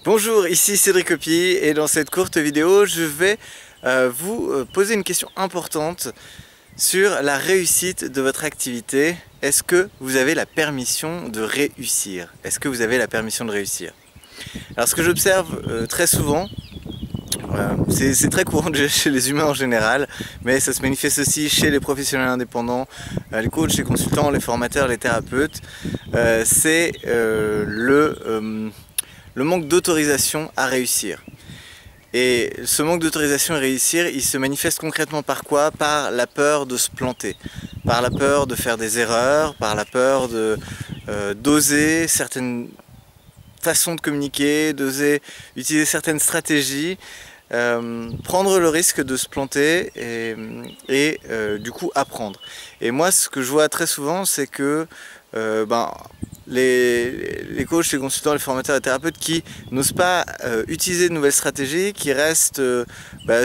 Bonjour, ici Cédric Opy et dans cette courte vidéo, je vais vous poser une question importante sur la réussite de votre activité. Est-ce que vous avez la permission de réussir? Est-ce que vous avez la permission de réussir? Alors ce que j'observe très souvent, c'est très courant déjà chez les humains en général, mais ça se manifeste aussi chez les professionnels indépendants, les coachs, les consultants, les formateurs, les thérapeutes, c'est le manque d'autorisation à réussir. Et ce manque d'autorisation à réussir, il se manifeste concrètement par quoi? Par la peur de se planter, par la peur de faire des erreurs, par la peur d'oser certaines façons de communiquer, d'oser utiliser certaines stratégies, prendre le risque de se planter et du coup apprendre. Et moi, ce que je vois très souvent, c'est que les coachs, les consultants, les formateurs, les thérapeutes qui n'osent pas utiliser de nouvelles stratégies, qui restent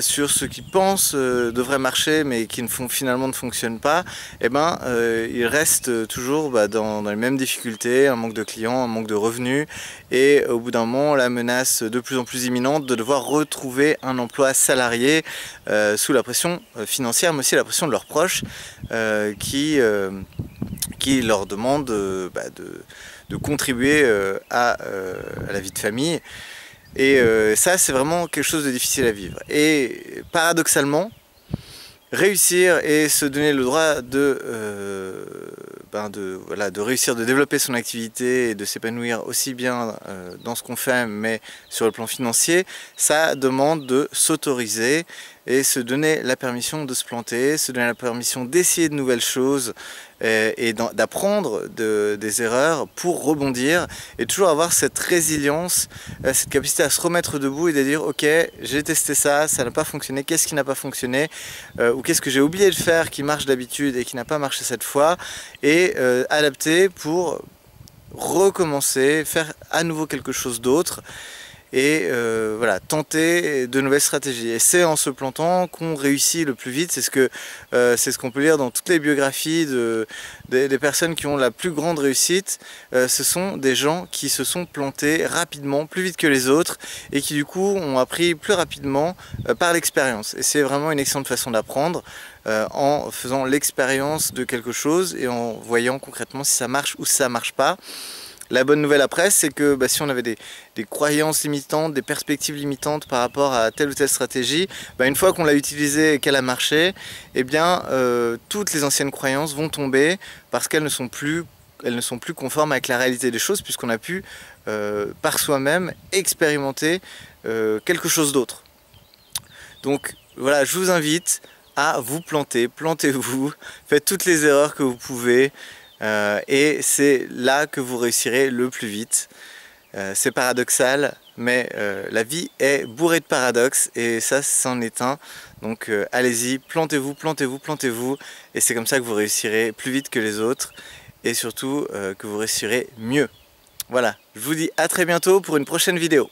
sur ce qu'ils pensent devrait marcher mais qui finalement ne fonctionnent pas, ils restent toujours dans les mêmes difficultés, un manque de clients, un manque de revenus et au bout d'un moment la menace de plus en plus imminente de devoir retrouver un emploi salarié sous la pression financière mais aussi la pression de leurs proches qui leur demandent de contribuer à la vie de famille. Et ça, c'est vraiment quelque chose de difficile à vivre. Et paradoxalement, réussir et se donner le droit de réussir, de développer son activité et de s'épanouir aussi bien dans ce qu'on fait, mais sur le plan financier, ça demande de s'autoriser et se donner la permission de se planter, se donner la permission d'essayer de nouvelles choses et d'apprendre des erreurs pour rebondir et toujours avoir cette résilience, cette capacité à se remettre debout et de dire ok, j'ai testé ça, ça n'a pas fonctionné, qu'est-ce qui n'a pas fonctionné ou qu'est-ce que j'ai oublié de faire qui marche d'habitude et qui n'a pas marché cette fois et adapter pour recommencer, faire à nouveau quelque chose d'autre et voilà, tenter de nouvelles stratégies. Et c'est en se plantant qu'on réussit le plus vite. C'est ce qu'on peut lire dans toutes les biographies des personnes qui ont la plus grande réussite. Ce sont des gens qui se sont plantés rapidement, plus vite que les autres et qui du coup ont appris plus rapidement par l'expérience. Et c'est vraiment une excellente façon d'apprendre en faisant l'expérience de quelque chose et en voyant concrètement si ça marche ou si ça marche pas. La bonne nouvelle après, c'est que si on avait des croyances limitantes, des perspectives limitantes par rapport à telle ou telle stratégie, une fois qu'on l'a utilisée et qu'elle a marché, toutes les anciennes croyances vont tomber parce qu'elles ne sont plus conformes avec la réalité des choses puisqu'on a pu, par soi-même, expérimenter quelque chose d'autre. Donc voilà, je vous invite à vous planter, plantez-vous, faites toutes les erreurs que vous pouvez. Et c'est là que vous réussirez le plus vite. C'est paradoxal, mais la vie est bourrée de paradoxes et ça, c'en est un. Donc allez-y, plantez-vous, plantez-vous, plantez-vous et c'est comme ça que vous réussirez plus vite que les autres et surtout que vous réussirez mieux. Voilà, je vous dis à très bientôt pour une prochaine vidéo.